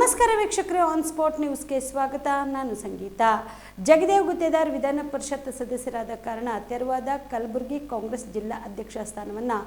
ನಮಸ್ಕಾರ ವೀಕ್ಷಕರೇ, on spot ನ್ಯೂಸ್ಗೆ ಸ್ವಾಗತ. ನಾನು ಸಂಗೀತ. ಜಗದೇವ್ ಗುತ್ತೇದಾರ್ ವಿಧಾನ ಪರಿಷತ್ ಸದಸ್ಯರಾದ ಕಾರಣ ತೆರವಾದ ಕಲಬುರಗಿ ಕಾಂಗ್ರೆಸ್ ಜಿಲ್ಲಾ ಅಧ್ಯಕ್ಷ ಸ್ಥಾನವನ್ನು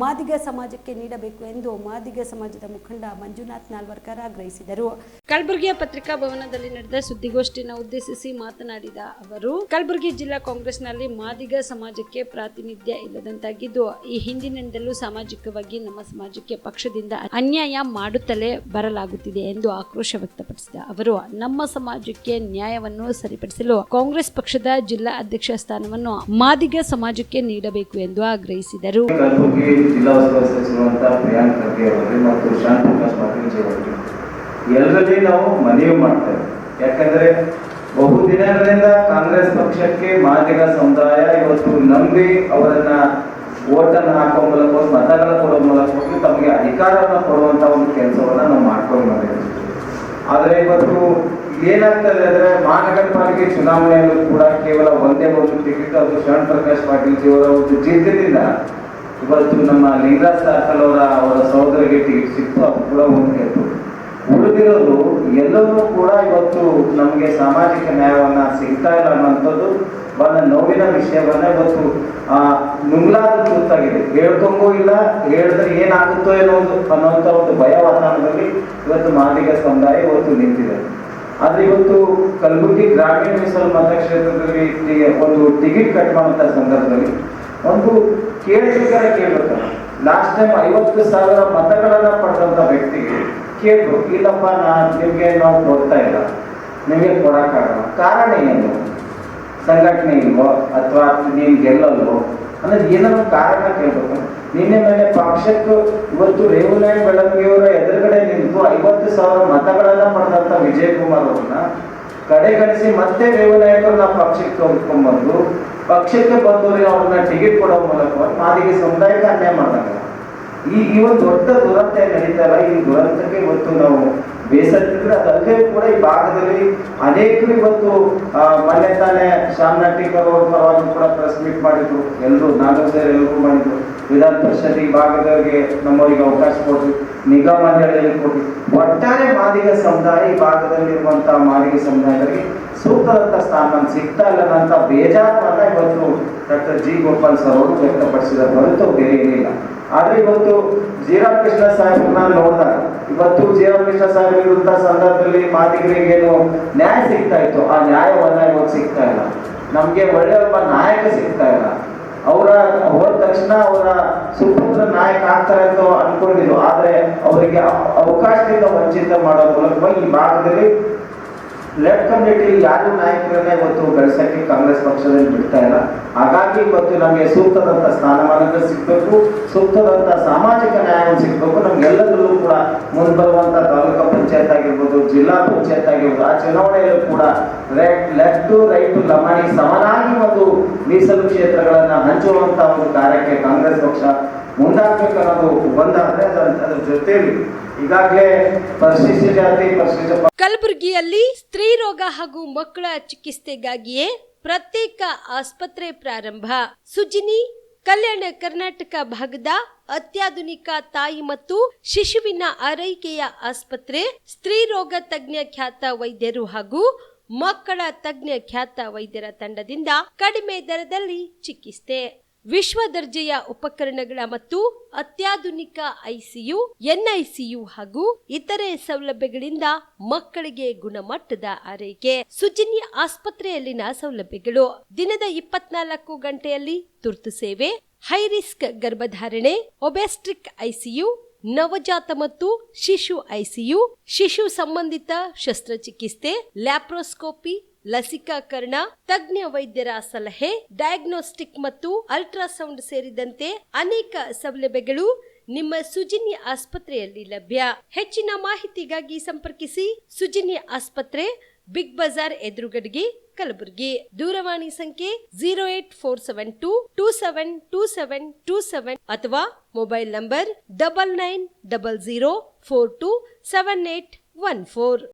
ಮಾದಿಗ ಸಮಾಜಕ್ಕೆ ನೀಡಬೇಕು ಎಂದು ಮಾದಿಗ ಸಮಾಜದ ಮುಖಂಡ ಮಂಜುನಾಥ್ ನಾಲ್ವರ್ಕರ್ ಆಗ್ರಹಿಸಿದರು. ಕಲಬುರಗಿಯ ಪತ್ರಿಕಾ ಭವನದಲ್ಲಿ ನಡೆದ ಸುದ್ದಿಗೋಷ್ಠಿಯನ್ನು ಉದ್ದೇಶಿಸಿ ಮಾತನಾಡಿದ ಅವರು, ಕಲಬುರಗಿ ಜಿಲ್ಲಾ ಕಾಂಗ್ರೆಸ್ನಲ್ಲಿ ಮಾದಿಗ ಸಮಾಜಕ್ಕೆ ಪ್ರಾತಿನಿಧ್ಯ ಇಲ್ಲದಂತಾಗಿದ್ದು, ಈ ಹಿಂದಿನಿಂದಲೂ ಸಾಮಾಜಿಕವಾಗಿ ನಮ್ಮ ಸಮಾಜಕ್ಕೆ ಪಕ್ಷದಿಂದ ಅನ್ಯಾಯ ಮಾಡುತ್ತಲೇ ಬರಲಾಗುತ್ತಿದೆ ಎಂದು ಆಕ್ರೋಶ ವ್ಯಕ್ತಪಡಿಸಿದ ಅವರು, ನಮ್ಮ ಸಮಾಜಕ್ಕೆ ನ್ಯಾಯವನ್ನು ಸರಿಪಡಿಸಲು ಕಾಂಗ್ರೆಸ್ ಪಕ್ಷದ ಜಿಲ್ಲಾ ಅಧ್ಯಕ್ಷ ಸ್ಥಾನವನ್ನು ಮಾದಿಗ ಸಮಾಜಕ್ಕೆ ನೀಡಬೇಕು ಎಂದು ಆಗ್ರಹಿಸಿದರು. ಎಲ್ಲರಲ್ಲಿ ನಾವು ಮನವಿ ಮಾಡ್ತೇವೆ. ಯಾಕಂದ್ರೆ ಬಹುದಿನಗಳಿಂದ ಕಾಂಗ್ರೆಸ್ ಪಕ್ಷಕ್ಕೆ ಮಾದಿಗ ಸಮುದಾಯ ಇವತ್ತು ನಂಬಿ ಅವರನ್ನ ಓಟನ್ನು ಹಾಕುವ ಮೂಲಕ ಮತಗಳ ಕೊಡುವ ಮೂಲಕ ತಮಗೆ ಅಧಿಕಾರವನ್ನು ಕೊಡುವಂತ ಒಂದು ಕೆಲಸವನ್ನ ನಾವು ಮಾಡ್ಕೊಂಡು ಬಂದಿದ್ದೀವಿ. ಆದರೆ ಇವತ್ತು ಏನಾಗ್ತದೆ ಅಂದ್ರೆ ಮಹಾನಗರ ಪಾಲಿಕೆ ಚುನಾವಣೆಯಲ್ಲೂ ಕೂಡ ಕೇವಲ ಒಂದೇ ಒಂದು ಟಿಕೆಟ್, ಅದು ಶರಣ್ ಪ್ರಕಾಶ್ ಪಾಟೀಲ್ ಅವರ ಒಂದು ಜಿದ್ದಿನಿಂದ ಇವತ್ತು ನಮ್ಮ ಲಿಂಗರಾಜ್ ಸರ್ಕಲ್ ಅವರ ಸಹೋದರಿಗೆ ಟಿಕೆಟ್ ಸಿಕ್ತು. ಅದು ಕೂಡ ಒಂದು ಗೆದ್ದು ಉಳಿದಿರೋದು ಎಲ್ಲರೂ ಕೂಡ ಇವತ್ತು ನಮಗೆ ಸಾಮಾಜಿಕ ನ್ಯಾಯವನ್ನ ಸಿಗ್ತಾ ಇಲ್ಲ ಅನ್ನುವಂಥದ್ದು ಬಹಳ ನೋವಿನ ವಿಷಯವನ್ನ ಇವತ್ತು ನುಂಗ್ಲಾದ ತುತ್ತಾಗಿದೆ. ಹೇಳ್ಕೊಂಗೂ ಇಲ್ಲ, ಹೇಳಿದ್ರೆ ಏನಾಗುತ್ತೋ ಅನ್ನುವಂಥ ಒಂದು ಭಯ ವಾತಾವರಣದಲ್ಲಿ ಇವತ್ತು ಮಾದಿಗ ಸಮುದಾಯ ಇವತ್ತು ನಿಂತಿದೆ. ಆದ್ರೆ ಇವತ್ತು ಕಲಬುರಗಿ ಗ್ರಾಮೀಣ ಮೀಸಲು ಮತಕ್ಷೇತ್ರದಲ್ಲಿ ಒಂದು ಟಿಕೆಟ್ ಕಟ್ ಮಾಡುವಂತ ಸಂದರ್ಭದಲ್ಲಿ ಒಂದು ಕೇಳಬೇಕಲ್ಲ. ಲಾಸ್ಟ್ ಟೈಮ್ 50,000 ಮತಗಳನ್ನ ಪಡೆದಂತ ವ್ಯಕ್ತಿಗೆ ಕೇಳ್ರು, ಇಲ್ಲಪ್ಪ ನಿಮ್ಗೆ ನಾವು ಕೊಡ್ತಾ ಇಲ್ಲ, ನಿಮಗೆ ಕೊಡಕ್ಕಾಗಲ್ಲ. ಕಾರಣ ಏನು? ಸಂಘಟನೆ ಇಲ್ವೋ ಅಥವಾ ನೀನ್ ಗೆಲ್ಲಲ್ವೋ ಅನ್ನೋದು ಏನಾದ್ರು ಕಾರಣ ಕೇಳ್ಬೇಕು. ನಿನ್ನೆ ಮೇಲೆ ಪಕ್ಷಕ್ಕೂ ಇವತ್ತು ರೇವುನಾಯಕ್ ಬೆಳಂಗಿಯವರ ಎದುರುಗಡೆ ನಿಂತು 50,000 ಮತಗಳನ್ನ ಪಡೆದಂತ ವಿಜಯ್ ಕುಮಾರ್ ಅವ್ರನ್ನ ಕಡೆಗಣಿಸಿ ಮತ್ತೆ ರೇವುನಾಯಕರನ್ನ ಪಕ್ಷಕ್ಕೆ ತೊಗೊಂಡ್ಬಂದು ಪಕ್ಷಕ್ಕೆ ಬಂದವರಿಗೆ ಅವ್ರನ್ನ ಟಿಕೆಟ್ ಕೊಡೋ ಮೂಲಕ ಮಾದಿಗೆ ಸಮುದಾಯಕ್ಕೆ ಅನ್ಯಾಯ ಮಾಡಿದಾಗ ಈ ಒಂದು ದೊಡ್ಡ ದುರಂತ ನಡೀತಾ ಇಲ್ಲ. ಈ ದುರಂತಕ್ಕೆ ಇವತ್ತು ನಾವು ಬೇಸತ್ತಿದ್ರೆ ಅದಲ್ಲದೆ ಕೂಡ ಈ ಭಾಗದಲ್ಲಿ ಅನೇಕರು ಇವತ್ತು ಮೊನ್ನೆ ತಾನೇ ಶ್ಯಾಮ್ ನಾಟಿಕರ್ ಅವ್ರ ಪರವಾಗಿ ಕೂಡ ಪ್ರೆಸ್ ಮೀಟ್ ಮಾಡಿದ್ರು. ಎಲ್ಲರೂ ನಾಲ್ಕು ಸೇರಿ ಎಲ್ಲರೂ ಮಾಡಿದ್ರು. ವಿಧಾನ ಪರಿಷತ್ ಈ ಭಾಗದವರಿಗೆ ನಮ್ಮವರಿಗೆ ಅವಕಾಶ ಕೊಟ್ಟು ನಿಗಾ ಮಂಡಳಿಯಲ್ಲಿ ಕೊಟ್ಟು ಒಟ್ಟಾರೆ ಮಾದಿಗ ಸಮುದಾಯ ಈ ಭಾಗದಲ್ಲಿರುವಂತಹ ಮಾದಿಗ ಸಮುದಾಯದಲ್ಲಿ ಸೂಕ್ತದಂತ ಸ್ಥಾನ ಸಿಗ್ತಾ ಇಲ್ಲ ಅಂತ ಬೇಜಾರನ್ನ ಇವತ್ತು ಡಾಕ್ಟರ್ ಜಿ ಗೋಪಾಲ್ ಸರ್ ಅವರು ವ್ಯಕ್ತಪಡಿಸಿದ ಹೊರತು ಬೇರೆ ಏನಿಲ್ಲ. ಆದ್ರೆ ಇವತ್ತು ಜೀರಾಮ್ ಕೃಷ್ಣ ಸಾಹೇಬ್ರನ್ನ ನೋಡಿದಾಗ ಇವತ್ತು ಜೀರಾಮ್ ಕೃಷ್ಣ ಸಾಹೇಬ್ ಇರುವಂತ ಸಂದರ್ಭದಲ್ಲಿ ಮಾದಿಗರಿಗೆ ಏನು ನ್ಯಾಯ ಸಿಗ್ತಾ ಇತ್ತು, ಆ ನ್ಯಾಯವನ್ನ ಇವತ್ತು ಸಿಗ್ತಾ ಇಲ್ಲ. ನಮ್ಗೆ ಒಳ್ಳೆ ಒಬ್ಬ ನಾಯಕ ಸಿಗ್ತಾ ಇಲ್ಲ. ಅವರ ಹೋದ ತಕ್ಷಣ ಅವರ ಸುಪುತ್ರ ನಾಯಕ ಆಗ್ತಾರೆ ಅಂತ ಅನ್ಕೊಂಡಿದ್ರು. ಆದ್ರೆ ಅವರಿಗೆ ಅವಕಾಶದಿಂದ ವಂಚಿತ ಮಾಡೋ ಮೂಲಕ ಈ ಭಾಗದಲ್ಲಿ ಲೆಫ್ಟ್ ಕಮ್ಯುನಿಟಿ ಯಾರು ನಾಯಕರನ್ನ ಇವತ್ತು ಬೆಳೆಸಕ್ಕೆ ಕಾಂಗ್ರೆಸ್ ಪಕ್ಷದಲ್ಲಿ ಬಿಡ್ತಾ ಇಲ್ಲ. ಹಾಗಾಗಿ ಇವತ್ತು ನಮಗೆ ಸೂಕ್ತದಂತ ಸ್ಥಾನಮಾನ ಸಿಗ್ಬೇಕು, ಸೂಕ್ತದಂತ ಸಾಮಾಜಿಕ ನ್ಯಾಯವನ್ನು ಸಿಗ್ಬೇಕು. ನಮ್ಗೆಲ್ಲದರಲ್ಲೂ ಕೂಡ ಮುಂದೆ ತಾಲೂಕಾ ಪಂಚಾಯತ್ ಆಗಿರ್ಬೋದು, ಜಿಲ್ಲಾ ಪಂಚಾಯತ್ ಆಗಿರ್ಬೋದು, ಆ ಚುನಾವಣೆಯಲ್ಲೂ ಕೂಡ ಲೆಫ್ಟ್ ರೈಟ್ ಲಮಾಣಿ ಸಮನಾಗಿ ಒಂದು ಮೀಸಲು ಕ್ಷೇತ್ರಗಳನ್ನ ಹಂಚುವಂತ ಒಂದು ಕಾರ್ಯಕ್ಕೆ ಕಾಂಗ್ರೆಸ್ ಪಕ್ಷ ಮುಂದಾಗಬೇಕು ಅನ್ನೋದು ಒಂದಾದ್ರೆ ಅದ್ರ ಜೊತೆಯಲ್ಲಿ ಈಗಾಗಲೇ ಪರಿಶಿಷ್ಟ ಜಾತಿ ಪರಿಶಿಷ್ಟ ಕಲಬುರಗಿಯಲ್ಲಿ ಸ್ತ್ರೀ ರೋಗ ಹಾಗೂ ಮಕ್ಕಳ ಚಿಕಿತ್ಸೆಗಾಗಿಯೇ ಪ್ರತ್ಯೇಕ ಆಸ್ಪತ್ರೆ ಪ್ರಾರಂಭ. ಸುಜಿನಿ ಕಲ್ಯಾಣ ಕರ್ನಾಟಕ ಭಾಗದ ಅತ್ಯಾಧುನಿಕ ತಾಯಿ ಮತ್ತು ಶಿಶುವಿನ ಆರೈಕೆಯ ಆಸ್ಪತ್ರೆ, ಸ್ತ್ರೀ ರೋಗ ತಜ್ಞ ಖ್ಯಾತ ವೈದ್ಯರು ಹಾಗೂ ಮಕ್ಕಳ ತಜ್ಞ ಖ್ಯಾತ ವೈದ್ಯರ ತಂಡದಿಂದ ಕಡಿಮೆ ದರದಲ್ಲಿ ಚಿಕಿತ್ಸೆ, ವಿಶ್ವ ದರ್ಜೆಯ ಉಪಕರಣಗಳ ಮತ್ತು ಅತ್ಯಾಧುನಿಕ ಐಸಿಯು, ಎನ್ಐಸಿಯು ಹಾಗೂ ಇತರೆ ಸೌಲಭ್ಯಗಳಿಂದ ಮಕ್ಕಳಿಗೆ ಗುಣಮಟ್ಟದ ಆರೈಕೆ. ಸುಜಿನಿ ಆಸ್ಪತ್ರೆಯಲ್ಲಿನ ಸೌಲಭ್ಯಗಳು: ದಿನದ 24 ಗಂಟೆಯಲ್ಲಿ ತುರ್ತು ಸೇವೆ, ಹೈ ರಿಸ್ಕ್ ಗರ್ಭಧಾರಣೆ, ಒಬೆಸ್ಟ್ರಿಕ್ ಐಸಿಯು, ನವಜಾತ ಮತ್ತು ಶಿಶು ಐಸಿಯು, ಶಿಶು ಸಂಬಂಧಿತ ಶಸ್ತ್ರಚಿಕಿತ್ಸೆ, ಲ್ಯಾಪ್ರೋಸ್ಕೋಪಿ, ಲಸಿಕಾಕರಣ, ತಜ್ಞ ವೈದ್ಯರ ಸಲಹೆ, ಡಯಾಗ್ನೋಸ್ಟಿಕ್ ಮತ್ತು ಅಲ್ಟ್ರಾಸೌಂಡ್ ಸೇರಿದಂತೆ ಅನೇಕ ಸೌಲಭ್ಯಗಳು ನಿಮ್ಮ ಸುಜಿನಿ ಆಸ್ಪತ್ರೆಯಲ್ಲಿ ಲಭ್ಯ. ಹೆಚ್ಚಿನ ಮಾಹಿತಿಗಾಗಿ ಸಂಪರ್ಕಿಸಿ ಸುಜಿನಿ ಆಸ್ಪತ್ರೆ, ಬಿಗ್ ಬಜಾರ್ ಎದುರುಗಡೆಗೆ, ಕಲಬುರಗಿ. ದೂರವಾಣಿ ಸಂಖ್ಯೆ 08472272727 ಅಥವಾ ಮೊಬೈಲ್ ನಂಬರ್ 9900427814.